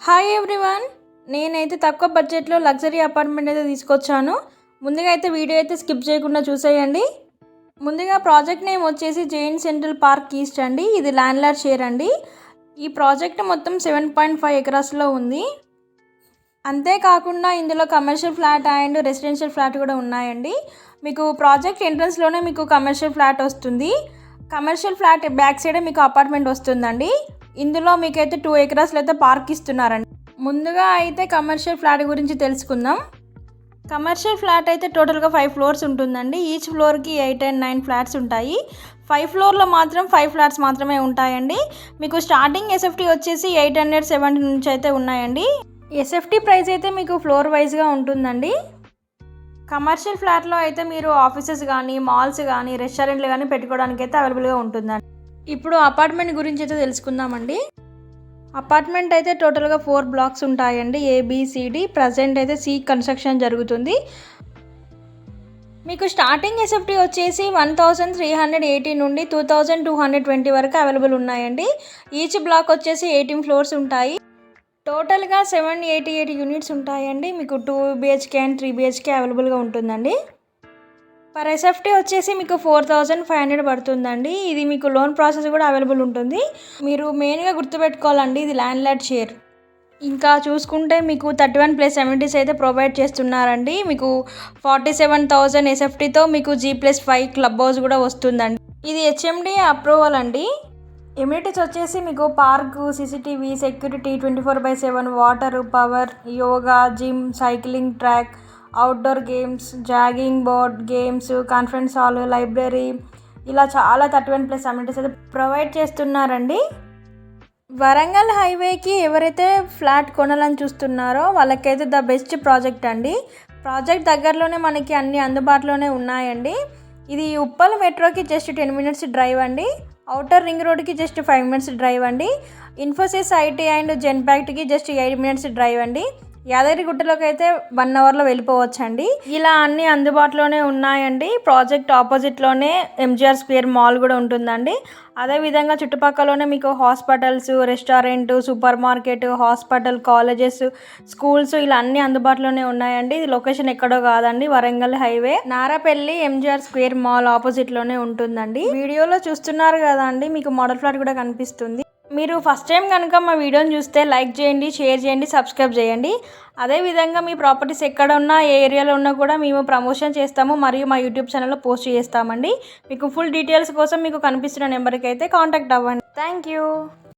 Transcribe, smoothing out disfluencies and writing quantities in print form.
Hi everyone, నేనైతే తక్కువ బడ్జెట్లో లగ్జరీ అపార్ట్మెంట్ అయితే తీసుకొచ్చాను. ముందుగా అయితే వీడియో అయితే స్కిప్ చేయకుండా చూసేయండి. ముందుగా ప్రాజెక్ట్ నేమ్ వచ్చేసి జైన్ సెంట్రల్ పార్క్ ఈస్ట్ అండి. ఇది ల్యాండ్లార్డ్ షేర్ అండి. ఈ ప్రాజెక్ట్ మొత్తం 7.5 ఎకరాస్లో ఉంది. అంతేకాకుండా ఇందులో commercial flat and residential flat కూడా ఉన్నాయండి. మీకు ప్రాజెక్ట్ ఎంట్రన్స్లోనే మీకు కమర్షియల్ ఫ్లాట్ వస్తుంది. కమర్షియల్ ఫ్లాట్ బ్యాక్ సైడే మీకు అపార్ట్మెంట్ వస్తుందండి. ఇందులో మీకైతే 2 ఎకరాస్లో అయితే పార్క్ ఇస్తున్నారండి. ముందుగా అయితే కమర్షియల్ ఫ్లాట్ గురించి తెలుసుకుందాం. కమర్షియల్ ఫ్లాట్ అయితే టోటల్గా 5 ఫ్లోర్స్ ఉంటుందండి. ఈచ్ ఫ్లోర్కి 8 and 9 ఫ్లాట్స్ ఉంటాయి. 5 ఫ్లోర్లో మాత్రం 5 ఫ్లాట్స్ మాత్రమే ఉంటాయండి. మీకు స్టార్టింగ్ ఎస్ఎఫ్టీ వచ్చేసి 870 నుంచి అయితే ఉన్నాయండి. ఎస్ఎఫ్టీ ప్రైస్ అయితే మీకు ఫ్లోర్ వైజ్గా ఉంటుందండి. కమర్షియల్ ఫ్లాట్లో అయితే మీరు ఆఫీసెస్ కానీ, మాల్స్ కానీ, రెస్టారెంట్లు కానీ పెట్టుకోవడానికి అయితే అవైలబుల్గా ఉంటుందండి. ఇప్పుడు అపార్ట్మెంట్ గురించి అయితే తెలుసుకుందామండి. అపార్ట్మెంట్ అయితే టోటల్గా 4 బ్లాక్స్ ఉంటాయండి. ఏబిసిడి. ప్రజెంట్ అయితే సి కన్స్ట్రక్షన్ జరుగుతుంది. మీకు స్టార్టింగ్ ఎస్ఎఫ్టీ వచ్చేసి 1380 నుండి 2220 వరకు అవైలబుల్ ఉన్నాయండి. ఈచ్ బ్లాక్ వచ్చేసి 18 ఫ్లోర్స్ ఉంటాయి. టోటల్గా 788 యూనిట్స్ ఉంటాయండి. మీకు 2 BHK అండ్ 3 BHK అవైలబుల్గా ఉంటుందండి. పర్ ఎస్ఎఫ్టీ వచ్చేసి మీకు 4500 పడుతుందండి. ఇది మీకు లోన్ ప్రాసెస్ కూడా అవైలబుల్ ఉంటుంది. మీరు మెయిన్గా గుర్తుపెట్టుకోవాలండి, ఇది ల్యాండ్లార్డ్ షేర్. ఇంకా చూసుకుంటే మీకు 31+ అమ్యూనిటీస్ అయితే ప్రొవైడ్ చేస్తున్నారండి. మీకు 47,000 ఎస్ఎఫ్టీతో మీకు G+5 క్లబ్ హౌస్ కూడా వస్తుందండి. ఇది HMD అప్రూవల్ అండి. ఎమ్యూనిటీస్ వచ్చేసి మీకు park, CCTV, security, 24/7 water, power, yoga, gym, cycling track, outdoor games, jogging board, games, conference hall, library, ఇలా చాలా 31+ అమ్యూనిటీస్ అయితే ప్రొవైడ్ చేస్తున్నారండి. వరంగల్ హైవేకి ఎవరైతే ఫ్లాట్ కొనాలని చూస్తున్నారో వాళ్ళకైతే ద బెస్ట్ ప్రాజెక్ట్ అండి. ప్రాజెక్ట్ దగ్గరలోనే మనకి అన్ని అందుబాటులోనే ఉన్నాయండి. ఇది ఉప్పల్ మెట్రోకి జస్ట్ 10 minutes డ్రైవ్ అండి. అవుటర్ రింగ్ రోడ్కి జస్ట్ 5 minutes డ్రైవ్ అండి. ఇన్ఫోసిస్ ఐటీ అండ్ జెన్పాక్ట్కి జస్ట్ 8 minutes డ్రైవ్ అండి. యాదగిరిగుట్టలోకి అయితే 1 hourలో వెళ్ళిపోవచ్చండి. ఇలా అన్నీ అందుబాటులోనే ఉన్నాయండి. ప్రాజెక్ట్ ఆపోజిట్లోనే MGR స్క్వేర్ మాల్ కూడా ఉంటుందండి. అదేవిధంగా చుట్టుపక్కలలోనే మీకు hospitals, restaurant, super market, hospital, colleges, schools ఇలా అన్నీ అందుబాటులోనే ఉన్నాయండి. ఇది లొకేషన్ ఎక్కడో కాదండి, Warangal highway Narapalli MGR square mall ఆపోజిట్లోనే ఉంటుందండి. వీడియోలో చూస్తున్నారు కదా అండి, మీకు మోడల్ ఫ్లాట్ కూడా కనిపిస్తుంది. మీరు ఫస్ట్ టైం కనుక మా వీడియోని చూస్తే లైక్ చేయండి, షేర్ చేయండి, సబ్స్క్రైబ్ చేయండి. అదేవిధంగా మీ ప్రాపర్టీస్ ఎక్కడ ఉన్నా, ఏ ఏరియాలో ఉన్నా కూడా మేము ప్రమోషన్ చేస్తాము మరియు మా యూట్యూబ్ ఛానల్లో పోస్ట్ చేస్తామండి. మీకు ఫుల్ డీటెయిల్స్ కోసం మీకు కనిపిస్తున్న నెంబర్కి అయితే కాంటాక్ట్ అవ్వండి. Thank you.